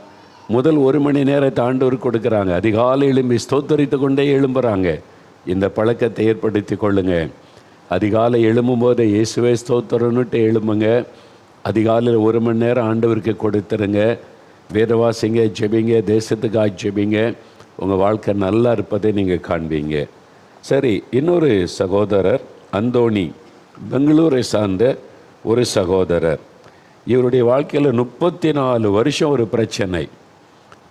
முதல் 1 மணி நேரத்தை ஆண்டவர் கொடுக்குறாங்க. அதிகாலை எழும்பி ஸ்தோத்தரித்து கொண்டே எழும்புகிறாங்க. இந்த பழக்கத்தை ஏற்படுத்தி கொள்ளுங்க. அதிகாலை எழும்பும்போது இயேசுவே ஸ்தோத்திரன்னுட்டு எழும்புங்க. அதிகாலையில் 1 மணி நேரம் ஆண்டவருக்கு கொடுத்துருங்க. வேதவாசிங்க, ஜெபிங்க, தேசத்துக்காக ஜெபிங்க. உங்கள் வாழ்க்கை நல்லா இருப்பதை நீங்கள் காண்பீங்க. சரி, இன்னொரு சகோதரர் அந்தோணி, பெங்களூரை சார்ந்த ஒரு சகோதரர். இவருடைய வாழ்க்கையில் 34 வருஷம் ஒரு பிரச்சனை.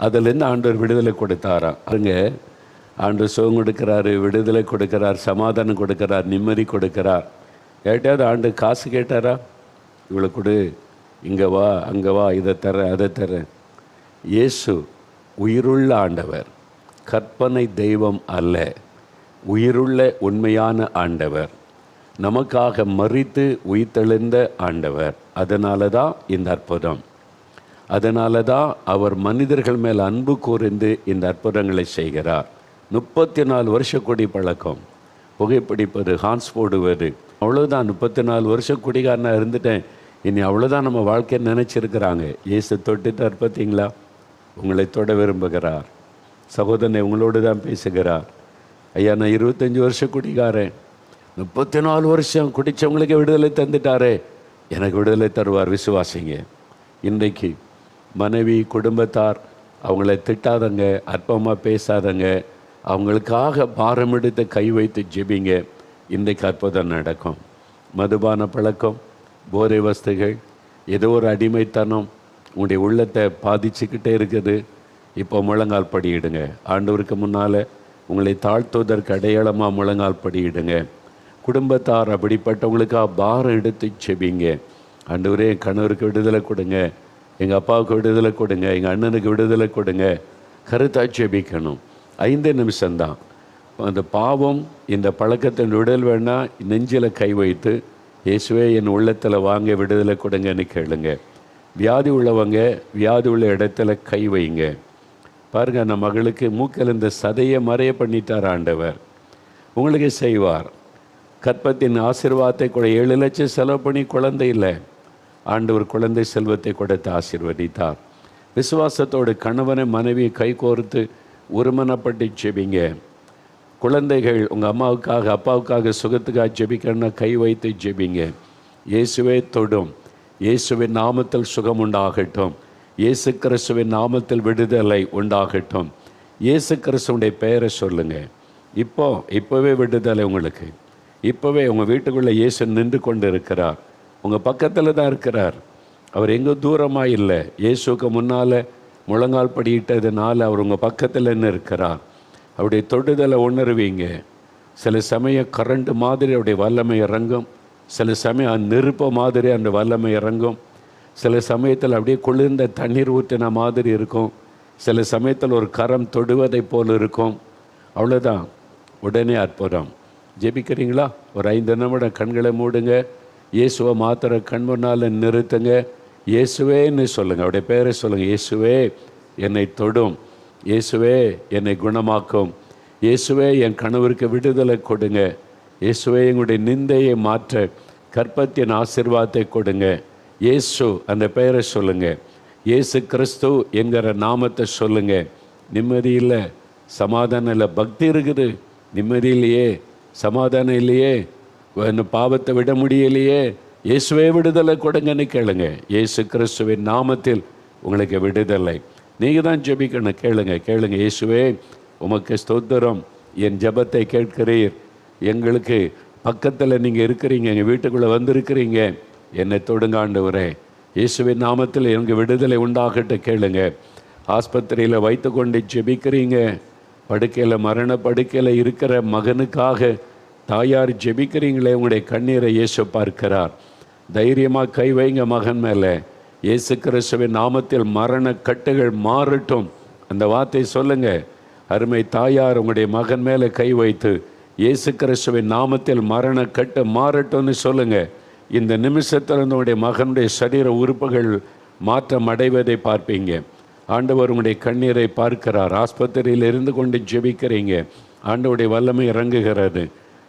அதிலேருந்து ஆண்டவர் விடுதலை கொடுத்தாராம். அங்கே ஆண்டவர் சுகம் கொடுக்குறாரு, விடுதலை கொடுக்குறார், சமாதானம் கொடுக்குறார், நிம்மதி கொடுக்குறார். கேட்டாவது ஆண்டு காசு கேட்டாரா? இவ்வளோ கொடு, இங்கே வா, அங்கே வா, இதை தரேன், அதை தரேன். இயேசு உயிருள்ள ஆண்டவர், கற்பனை தெய்வம் அல்ல, உயிருள்ள உண்மையான ஆண்டவர், நமக்காக மரித்து உயிர்த்தெழுந்த ஆண்டவர். அதனால தான் இந்த அற்புதம். அதனால தான் அவர் மனிதர்கள் மேல் அன்பு கூர்ந்து இந்த அற்புதங்களை செய்கிறார். 34 வருஷ குடி பழக்கம், புகைப்பிடிப்பது, ஹான்ஸ் போடுவது, அவ்வளோதான். 34 வருஷம் குடிகாரனாக இருந்துட்டேன், இனி அவ்வளோதான் நம்ம வாழ்க்கையை நினச்சிருக்கிறாங்க. இயேசு தொட்டுட்டார் பார்த்தீங்களா? உங்களை தொட விரும்புகிறார். சகோதரனை உங்களோடு தான் பேசுகிறார். ஐயா, நான் 25 வருஷம் குடிகாரன், 34 வருஷம் குடித்தவங்களுக்கு விடுதலை தந்துட்டாரே, எனக்கு விடுதலை தருவார், விசுவாசிங்க. இன்றைக்கு மனைவி, குடும்பத்தார் அவங்கள திட்டாதங்க, அற்பமாக பேசாதங்க, அவங்களுக்காக பாரம் எடுத்து கை வைத்து ஜெபிங்க. இன்றைக்கு அற்புதம் நடக்கும். மதுபான பழக்கம், போதை வஸ்துகள், ஏதோ ஒரு அடிமைத்தனம் உங்களுடைய உள்ளத்தை பாதிச்சுக்கிட்டே இருக்குது. இப்போ முழங்கால் படியிடுங்க. ஆண்டவருக்கு முன்னால் உங்களை தாழ்த்துவதற்கு அடையாளமாக முழங்கால் படியிடுங்க. குடும்பத்தார் அப்படிப்பட்டவங்களுக்காக பாரம் எடுத்து செபிங்க. ஆண்டவரே, என் கணவருக்கு விடுதலை கொடுங்க, எங்கள் அப்பாவுக்கு விடுதலை கொடுங்க, எங்கள் அண்ணனுக்கு விடுதலை கொடுங்க. கருத்தாக செபிக்கணும். 5 நிமிஷம்தான். அந்த பாவம், இந்த பழக்கத்தின் விடுதல் வேணால் நெஞ்சில் கை வைத்து, இயேசுவே என் உள்ளத்தில் வாங்க விடுதலை கொடுங்கன்னு கேளுங்க. வியாதி உள்ளவங்க வியாதி உள்ள இடத்துல கை வைங்க. பாருங்கள், அந்த மகளுக்கு மூக்கில் இந்த சதையை மறைய பண்ணிட்டார் ஆண்டவர். உங்களுக்கு செய்வார். கற்பத்தின் ஆசீர்வாதத்தை கூட 7 லட்சம் செலவு பண்ணி குழந்தை இல்லை, ஆண்டவர் குழந்தை செல்வத்தை கொடுத்து ஆசீர்வதித்தார். விசுவாசத்தோடு கணவனை மனைவியை கை கோர்த்து ஒருமனப்பட்டு ஜெபிங்க. குழந்தைகள் உங்கள் அம்மாவுக்காக அப்பாவுக்காக சுகத்துக்காக ஜெபிக்கணும்னா கை வைத்து ஜெபிங்க. இயேசுவே தொடும், இயேசுவின் நாமத்தில் சுகம் உண்டாகட்டும், இயேசு கிறிஸ்துவின் நாமத்தில் விடுதலை உண்டாகட்டும். இயேசு கிறிஸ்துவுடைய பெயரை சொல்லுங்கள். இப்போவே விடுதலை உங்களுக்கு. இப்போவே உங்கள் வீட்டுக்குள்ளே இயேசு நின்று கொண்டு இருக்கிறார். உங்கள் பக்கத்தில் தான் இருக்கிறார். அவர் எங்கே தூரமாக இல்லை. இயேசுக்கு முன்னால் முழங்கால் படியிட்டதுனால அவர் உங்கள் பக்கத்தில் என்ன இருக்கிறார். அவருடைய தொடுதலை உணர்வீங்க. சில சமயம் கரண்ட் மாதிரி அவருடைய வல்லமை இறங்கும், சில சமயம் நெருப்ப மாதிரி அந்த வல்லமை இறங்கும், சில சமயத்தில் அப்படியே குளிர்ந்த தண்ணீர் ஊற்றின மாதிரி இருக்கும், சில சமயத்தில் ஒரு கரம் தொடுவதை போல் இருக்கும். அவ்வளோதான், உடனே அற்புதம். ஜெபிக்கிறீங்களா? ஒரு 5 நிமிடம் கண்களை மூடுங்க. இயேசுவை மாத்திர கண் முன்னால் நிறுத்துங்க. இயேசுவேன்னு சொல்லுங்கள், அவருடைய பேரை சொல்லுங்கள். இயேசுவே என்னை தொடும், இயேசுவே என்னை குணமாக்கும், இயேசுவே என் கணவருக்கு விடுதலை கொடுங்க, இயேசுவே எங்களுடைய நிந்தையை மாற்ற கற்பத்தின் ஆசீர்வாதத்தை கொடுங்க. இயேசு அந்த பெயரை சொல்லுங்கள். இயேசு கிறிஸ்து என்கிற நாமத்தை சொல்லுங்கள். நிம்மதி இல்லை, சமாதானம் இல்லை, பக்தி இருக்குது, நிம்மதி இல்லையே, சமாதானம் இல்லையே, பாவத்தை விட முடியலையே, இயேசுவே விடுதலை கொடுங்கன்னு கேளுங்க. இயேசு கிறிஸ்துவின் நாமத்தில் உங்களுக்கு விடுதலை. நீங்கள் தான் ஜெபிக்கணும். கேளுங்க. இயேசுவே உமக்கு ஸ்தோத்திரம், என் ஜெபத்தை கேட்கிறீர், எங்களுக்கு பக்கத்தில் நீங்கள் இருக்கிறீங்க, எங்கள் வீட்டுக்குள்ளே வந்திருக்கிறீங்க, என்னை தொடுங்க ஆண்டவரே. இயேசுவின் நாமத்தில் எனக்கு விடுதலை உண்டாகட்டு கேளுங்க. ஆஸ்பத்திரியில் வைத்து கொண்டு ஜெபிக்கிறீங்க, படுக்கையில் மரண படுக்கையில் இருக்கிற மகனுக்காக தாயார் ஜெபிக்கிறீங்களே, உங்களுடைய கண்ணீரை இயேசு பார்க்கிறார். தைரியமாக கை வைங்க மகன் மேலே. இயேசு கிறிஸ்துவின் நாமத்தில் மரண கட்டுகள் மாறட்டும். அந்த வார்த்தை சொல்லுங்கள். அருமை தாயார், உங்களுடைய மகன் மேலே கை வைத்து இயேசு கிறிஸ்துவின் நாமத்தில் மரண கட்டு மாறட்டும்னு சொல்லுங்கள். இந்த நிமிஷத்தில் உங்களுடைய மகனுடைய சரீர உறுப்புகள் மாற்றம் அடைவதை பார்ப்பீங்க. ஆண்டவர் உங்களுடைய கண்ணீரை பார்க்கிறார். ஆஸ்பத்திரியில் இருந்து கொண்டு ஜெபிக்கிறீங்க, ஆண்டவருடைய வல்லமை இறங்குகிறது,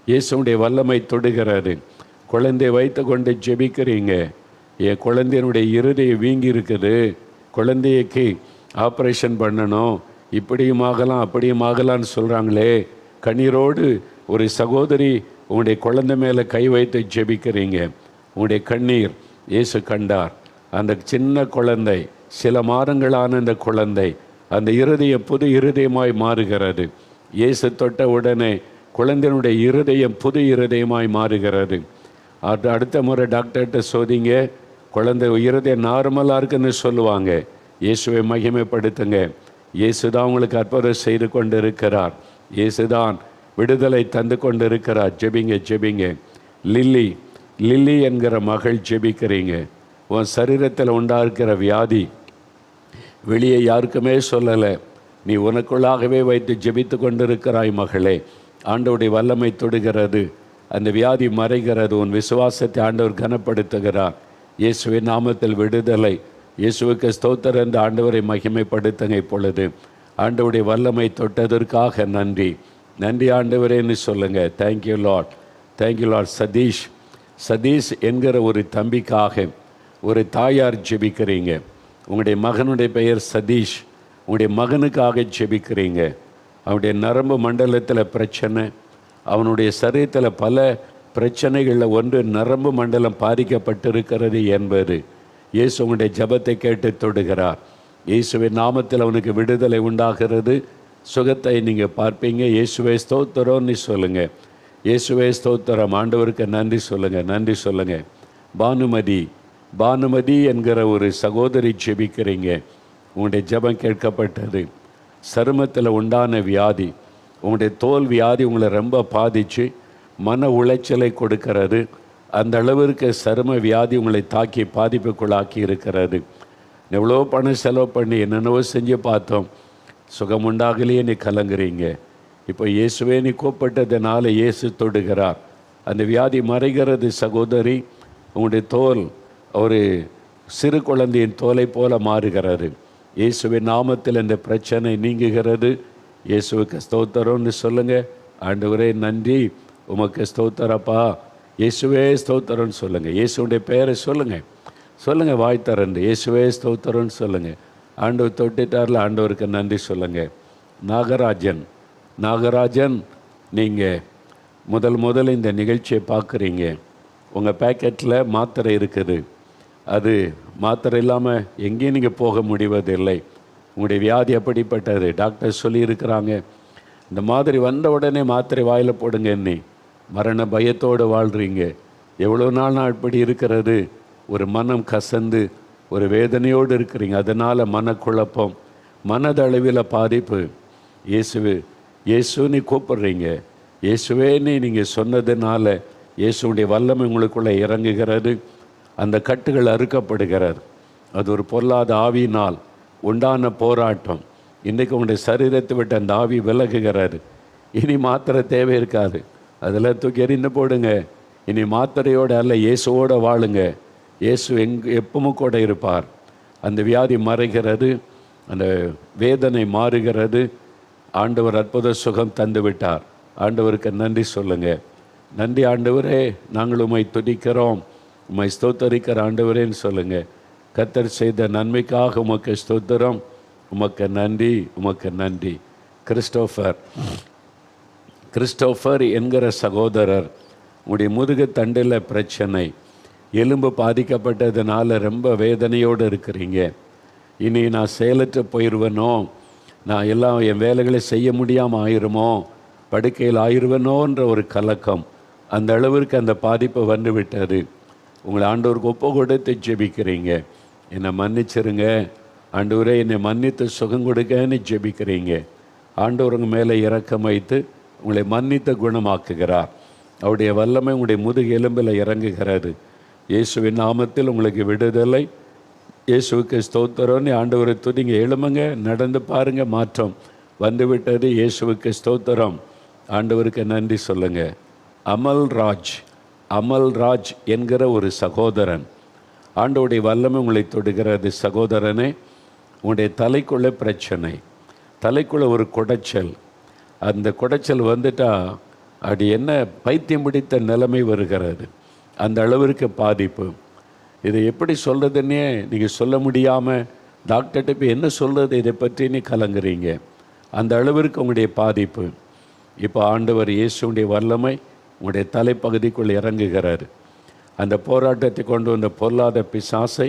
இயேசுடைய வல்லமை தொடுகிறது. குழந்தை வைத்து கொண்டு ஜெபிக்கிறீங்க, என் குழந்தையினுடைய இருதயம் வீங்கி இருக்குது, குழந்தைக்கு ஆப்ரேஷன் பண்ணணும், இப்படியும் ஆகலாம் அப்படியும் ஆகலான்னு சொல்கிறாங்களே. கண்ணீரோடு ஒரு சகோதரி உங்களுடைய குழந்தை மேலே கை வைத்து ஜெபிக்கிறீங்க. உங்களுடைய கண்ணீர் இயேசு கண்டார். அந்த சின்ன குழந்தை, சில மாதங்களான அந்த குழந்தை, அந்த இருதயம் புது இருதயமாய் மாறுகிறது. இயேசு தொட்ட உடனே குழந்தையினுடைய இருதயம் புது இருதயமாய் மாறுகிறது. அடுத்த முறை டாக்டர்கிட்ட சோதிங்க, குழந்தை இருதயம் நார்மலாக இருக்குன்னு சொல்லுவாங்க. இயேசுவை மகிமைப்படுத்துங்க. இயேசு தான் உங்களுக்கு அற்புதம் செய்து கொண்டு இருக்கிறார். இயேசு தான் விடுதலை தந்து கொண்டு இருக்கிறார். ஜெபிங்க ஜெபிங்க. லில்லி லில்லி என்கிற மகள் ஜெபிக்கிறீங்க. உன் சரீரத்தில் உண்டாஇருக்கிற வியாதி வெளியே யாருக்குமே சொல்லலை. நீ உனக்குள்ளாகவே வைத்து ஜெபித்து கொண்டிருக்கிறாய் மகளே. ஆண்டவருடைய வல்லமை தொடுகிறது. அந்த வியாதி மறைகிறது. உன் விசுவாசத்தை ஆண்டவர் கனப்படுத்துகிறார். இயேசுவின் நாமத்தில் விடுதலை. இயேசுவுக்கு ஸ்தோத்திரம் என்று ஆண்டவரை மகிமைப்படுத்துங்க. இப்பொழுது ஆண்டவருடைய வல்லமை தொட்டதற்காக நன்றி. நன்றி ஆண்டவரேன்னு சொல்லுங்கள். Thank you lord, thank you lord. Sathish என்கிற ஒரு தம்பிக்காக ஒரு தாயார் ஜெபிக்கிறீங்க. உங்களுடைய மகனுடைய பெயர் சதீஷ். உங்களுடைய மகனுக்காக ஜெபிக்கிறீங்க. அவனுடைய நரம்பு மண்டலத்தில் பிரச்சனை, அவனுடைய சரீரத்தில் பல பிரச்சனைகளில் ஒன்று நரம்பு மண்டலம் பாதிக்கப்பட்டிருக்கிறது என்பது. இயேசு உங்களுடைய ஜபத்தை கேட்டு தொடுகிறார். இயேசுவின் நாமத்தில் அவனுக்கு விடுதலை உண்டாகிறது. சுகத்தை நீங்கள் பார்ப்பீங்க. இயேசுவே ஸ்தோத்திரம்னு சொல்லுங்கள். இயேசுவே ஸ்தோத்திரம். ஆண்டவருக்கு நன்றி சொல்லுங்கள், நன்றி சொல்லுங்கள். பானுமதி என்கிற ஒரு சகோதரி ஜெபிக்கிறீங்க. உங்களுடைய ஜெபம் கேட்கப்பட்டது. சருமத்தில் உண்டான வியாதி, உங்களுடைய தோல் வியாதி உங்களை ரொம்ப பாதித்து மன உளைச்சலை கொடுக்கிறது. அந்த அளவிற்கு சரும வியாதி உங்களை தாக்கி பாதிப்புக்குள்ளாக்கி இருக்கிறது. எவ்வளோ பணம் செலவு பண்ணி என்னென்னவோ செஞ்சு பார்த்தோம், சுகம் உண்டாகலையே நீ கலங்குறீங்க. இப்போ இயேசுவே நீ கூப்பிட்டதுனால இயேசு தொடுகிறார். அந்த வியாதி மறைகிறது. சகோதரி, உங்களுடைய தோல் ஒரு சிறு குழந்தையின் தோலை போல மாறுகிறது. இயேசுவின் நாமத்தில் இந்த பிரச்சனை நீங்குகிறது. இயேசுவுக்கு ஸ்தோத்திரம்னு சொல்லுங்கள். ஆண்டவரே நன்றி, உமக்கு ஸ்தோத்திரப்பா. இயேசுவே ஸ்தோத்திரம்னு சொல்லுங்கள். இயேசுடைய பெயரை சொல்லுங்கள் வாய் திறந்து இயேசுவே ஸ்தோத்திரம்னு சொல்லுங்கள். ஆண்டவர் தொட்டுட்டார்ல, ஆண்டவருக்கு நன்றி சொல்லுங்கள். நாகராஜன் நீங்கள் முதல் இந்த நிகழ்ச்சியை பார்க்குறீங்க. உங்கள் பேக்கெட்டில் மாத்திரை இருக்குது. அது மாத்திரை இல்லாமல் எங்கேயும் நீங்கள் போக முடிவதில்லை. உங்களுடைய வியாதி அப்படிப்பட்டது. டாக்டர் சொல்லியிருக்கிறாங்க, இந்த மாதிரி வந்த உடனே மாத்திரை வாயில் போடுங்கன்னு. மரண பயத்தோடு வாழ்கிறீங்க. எவ்வளோ நாள் இப்படி இருக்கிறது. ஒரு மனம் கசந்து ஒரு வேதனையோடு இருக்கிறீங்க. அதனால் மனக்குழப்பம், மனதளவில் பாதிப்பு. இயேசுன்னு கூப்பிட்றீங்க. இயேசுவேன்னு நீங்கள் சொன்னதுனால இயேசுடைய வல்லமை உங்களுக்குள்ளே இறங்குகிறது. அந்த கட்டுகள் அறுக்கப்படுகிறது. அது ஒரு பொல்லாத ஆவியினால் உண்டான போராட்டம். இன்றைக்கு உங்களுடைய சரீரத்தை விட்டு அந்த ஆவி விலகுகிறது. இனி மாத்திரை தேவை இருக்காது. அதில் தூக்கி எறிந்து போடுங்க. இனி மாத்திரையோடு அல்ல, இயேசுவோடு வாழுங்க. இயேசு எப்பவும் கூட இருப்பார். அந்த வியாதி மறைகிறது. அந்த வேதனை மாறுகிறது. ஆண்டவர் அற்புத சுகம் தந்து விட்டார். ஆண்டவருக்கு நன்றி சொல்லுங்கள். நன்றி ஆண்டவரே, நாங்கள் உம்மை துதிக்கிறோம், உம்மை ஸ்தோத்தரிக்கிற ஆண்டவரேன்னு சொல்லுங்கள். கர்த்தர் செய்த நன்மைக்காக உமக்கு ஸ்தோத்திரம், உமக்கு நன்றி, உமக்கு நன்றி. கிறிஸ்டோஃபர் என்கிற சகோதரர், உங்களுடைய முதுகு தண்டில் பிரச்சனை, எலும்பு பாதிக்கப்பட்டதுனால ரொம்ப வேதனையோடு இருக்கிறீங்க. இனி நான் செயலற்று போயிடுவேனோ, நான் எல்லாம் என் வேலைகளை செய்ய முடியாமல் ஆயிருமோ, படுக்கையில் ஆயிடுவேனோன்ற ஒரு கலக்கம். அந்த அளவிற்கு அந்த பாதிப்பு வந்து விட்டது. உங்களை ஆண்டவருக்கு ஒப்பு கொடுத்து ஜெபிக்கிறீங்க. என்னை மன்னிச்சிருங்க ஆண்டவரே, என்னை மன்னித்து சுகம் கொடுக்கன்னு ஜெபிக்கிறீங்க. ஆண்டவர் உங்கள் மேலே இரக்கம் வைத்து உங்களை மன்னித்து குணமாக்குகிறார். அவருடைய வல்லமை உங்களுடைய முதுகு எலும்பில் இறங்குகிறது. இயேசுவின் நாமத்தில் உங்களுக்கு விடுதலை. இயேசுவுக்கு ஸ்தோத்திரம்னு ஆண்டவரை துதிங்க. எழுமுங்க, நடந்து பாருங்கள், மாற்றம் வந்துவிட்டது. இயேசுவுக்கு ஸ்தோத்திரம். ஆண்டவருக்கு நன்றி சொல்லுங்கள். அமல்ராஜ் என்கிற ஒரு சகோதரன், ஆண்டவருடைய வல்லமை உங்களை தொடுகிறது. சகோதரனே, உங்களுடைய தலைக்குள்ளே பிரச்சனை, தலைக்குள்ளே ஒரு குடைச்சல். அந்த குடைச்சல் வந்துட்டால் அப்படி என்ன பைத்தியம் பிடித்த நிலைமை வருகிறது. அந்த அளவிற்கு பாதிப்பு. இதை எப்படி சொல்கிறதுன்னே நீங்கள் சொல்ல முடியாமல் டாக்டர்கிட்ட போய் என்ன சொல்கிறது இதை பற்றின்னு கலங்குறீங்க. அந்த அளவிற்கு உங்களுடைய பாதிப்பு. இப்போ ஆண்டவர் இயேசுடைய வல்லமை உங்களுடைய தலைப்பகுதிக்குள் இறங்குகிறார். அந்த போராட்டத்தை கொண்டு வந்த பொல்லாத பிசாசை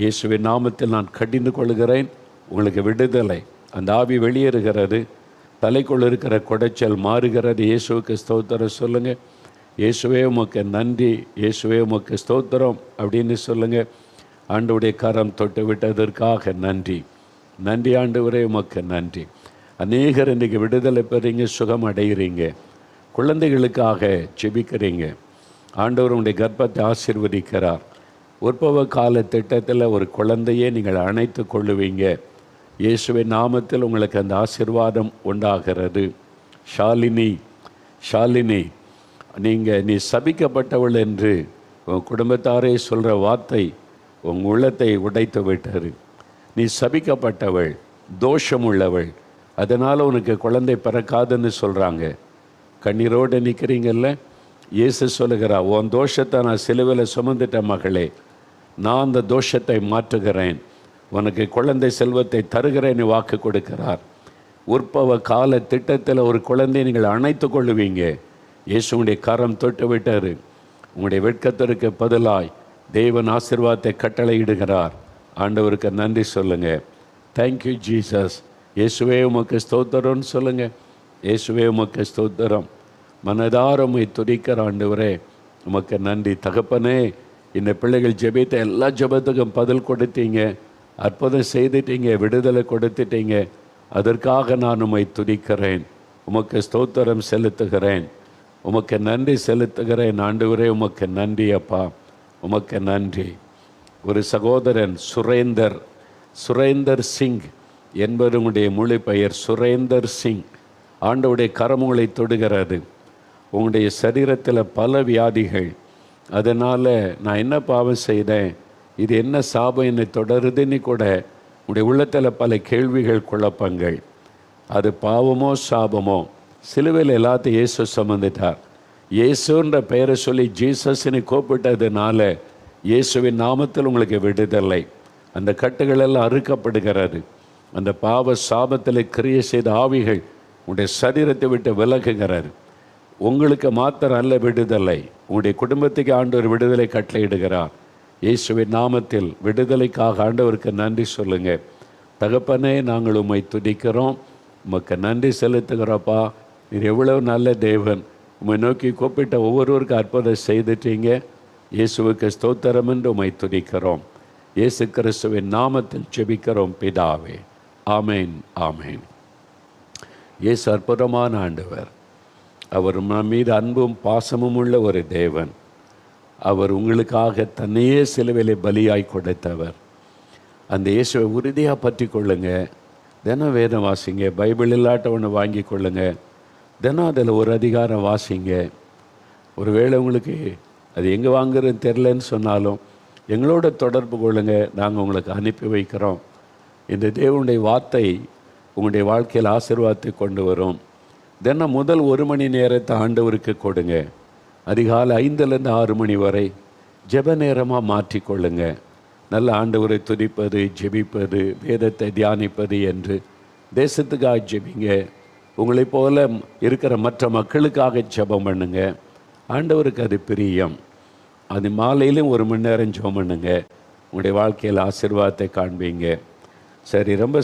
இயேசுவின் நாமத்தில் நான் கடிந்து கொள்கிறேன். உங்களுக்கு விடுதலை. அந்த ஆவி வெளியேறுகிறது. தலைக்குள் இருக்கிற குடைச்சல் மாறுகிறது. இயேசுவுக்கு ஸ்தோத்திரம் சொல்லுங்கள். இயேசுவே உமக்கு நன்றி, இயேசுவே உமக்கு ஸ்தோத்திரம் அப்படின்னு சொல்லுங்கள். ஆண்டவருடைய கரம் தொட்டு விட்டதற்காக நன்றி. நன்றி ஆண்டவரே, உமக்கு நன்றி. அநேகர் இன்றைக்கி விடுதலை பெறீங்க, சுகம் அடைகிறீங்க. குழந்தைகளுக்காக ஜெபிக்கிறீங்க. ஆண்டவர் உங்களுடைய கர்ப்பத்தை ஆசீர்வதிக்கிறார். உற்பவ கால திட்டத்தில் ஒரு குழந்தையே நீங்கள் அணைத்து கொள்ளுவீங்க. இயேசுவின் நாமத்தில் உங்களுக்கு அந்த ஆசீர்வாதம் உண்டாகிறது. ஷாலினி, நீ சபிக்கப்பட்டவள் என்று உன் குடும்பத்தாரே சொல்கிற வார்த்தை உங்கள் உள்ளத்தை உடைத்து விட்டார். நீ சபிக்கப்பட்டவள், தோஷம் உள்ளவள், அதனால் உனக்கு குழந்தை பிறக்காதுன்னு சொல்கிறாங்க. கண்ணீரோடு நிற்கிறீங்கல்ல? இயேசு சொல்லுகிறார், உன் தோஷத்தை நான் சிலுவையில் சுமந்துட்டேன் மகளே, நான் அந்த தோஷத்தை மாற்றுகிறேன், உனக்கு குழந்தை செல்வத்தை தருகிறேன்னு வாக்கு கொடுக்கிறார். உற்பவ கால திட்டத்தில் ஒரு குழந்தையை நீங்கள் அணைத்து கொள்ளுவீங்க. இயேசுடைய கரம் தொட்டு விட்டார். உங்களுடைய வெட்கத்திற்கு பதிலாய் தேவன் ஆசீர்வாதத்தை கட்டளையிடுகிறார். ஆண்டவருக்கு நன்றி சொல்லுங்கள். Thank you Jesus. இயேசுவே உமக்கு ஸ்தோத்திரம்னு சொல்லுங்கள். இயேசுவே உமக்கு ஸ்தோத்திரம். மனதார உம்மை துதிக்கிற ஆண்டவரே, உமக்கு நன்றி. தகப்பனே, இந்த பிள்ளைகள் ஜெபித்த எல்லா ஜெபத்துக்கும் பதில் கொடுத்தீங்க, அற்புதம் செய்துட்டீங்க, விடுதலை கொடுத்துட்டீங்க. அதற்காக நான் உம்மை துதிக்கிறேன். உமக்கு ஸ்தோத்திரம் செலுத்துகிறேன். உமக்கு நன்றி செலுத்துகிறேன் ஆண்டவரே. உமக்கு நன்றி அப்பா, உமக்கு நன்றி. ஒரு சகோதரன் சுரேந்தர் சிங் என்பது உங்களுடைய மொழி பெயர். சுரேந்தர் சிங், ஆண்டவருடைய கரம் உங்களை தொடுகிறது. உங்களுடைய சரீரத்தில் பல வியாதிகள். அதனால் நான் என்ன பாவம் செய்தேன், இது என்ன சாபம் என்னை தொடருதுன்னு கூட உங்களுடைய உள்ளத்தில் பல கேள்விகள், குழப்பங்கள். அது பாவமோ சாபமோ, சிலுவையில் எல்லாத்தையும் இயேசு சுமந்துட்டார். இயேசுன்ற பெயரை சொல்லி ஜீசஸ்ன்னு கூப்பிட்டதுனால இயேசுவின் நாமத்தில் உங்களுக்கு விடுதலை. அந்த கட்டுகளெல்லாம் அறுக்கப்படுகிறது. அந்த பாவ சாபத்தில் கிரியை செய்த ஆவிகள் உங்களுடைய சரீரத்தை விட்டு விலகுகிறார். உங்களுக்கு மாத்திரம் அல்ல விடுதலை, உங்களுடைய குடும்பத்துக்கு ஆண்டவர் விடுதலை கட்டளையிடுகிறார். இயேசுவின் நாமத்தில் விடுதலைக்காக ஆண்டவருக்கு நன்றி சொல்லுங்கள். தகப்பனே, நாங்கள் உம்மை துதிக்கிறோம், உமக்கு நன்றி செலுத்துகிறோப்பா. நீர் எவ்வளவு நல்ல தேவன். உம்மை நோக்கி கூப்பிட்ட ஒவ்வொருவருக்கும் அற்புதம் செய்துட்டீங்க. இயேசுவுக்கு ஸ்தோத்திரம் என்று உம்மை துதிக்கிறோம். இயேசு கிறிஸ்துவின் நாமத்தில் ஜெபிக்கிறோம் பிதாவே. ஆமேன், ஆமேன். இயேசு அற்புதமான ஆண்டவர். அவர் நம் மீது அன்பும் பாசமும் உள்ள ஒரு தேவன். அவர் உங்களுக்காக தன்னையே சிலுவையிலே பலியாய் கொடுத்தவர். அந்த இயேசுவை உறுதியாக பற்றி கொள்ளுங்க. தினம் வேதம் வாசிங்க. பைபிள் இல்லாட்ட ஒன்று வாங்கி கொள்ளுங்க. தினம் அதில் ஒரு அதிகாரம் வாசிங்க. ஒருவேளை உங்களுக்கு அது எங்கே வாங்குறதுன்னு தெரிலன்னு சொன்னாலும் எங்களோட தொடர்பு கொள்ளுங்க. நாங்கள் உங்களுக்கு அனுப்பி வைக்கிறோம். இந்த தேவனுடைய வார்த்தை உங்களுடைய வாழ்க்கையில் ஆசீர்வாதத்தை கொண்டு வரும். தினம் முதல் 1 மணி நேரத்தை ஆண்டவருக்கு கொடுங்க. அதிகாலை 5லேருந்து 6 மணி வரை ஜெப நேரமாக மாற்றிக்கொள்ளுங்க. நல்ல ஆண்டவரை துதிப்பது, ஜெபிப்பது, வேதத்தை தியானிப்பது என்று தேசத்துக்காக ஜெபிங்க. உங்களைப் போல இருக்கிற மற்ற மக்களுக்காக ஜெபம் பண்ணுங்க. ஆண்டவருக்கு அது பிரியம். அது மாலையிலும் 1 மணி நேரம் ஜெபம் பண்ணுங்க. உங்களுடைய வாழ்க்கையில் ஆசீர்வாதத்தை காண்பீங்க. சரி, ரொம்ப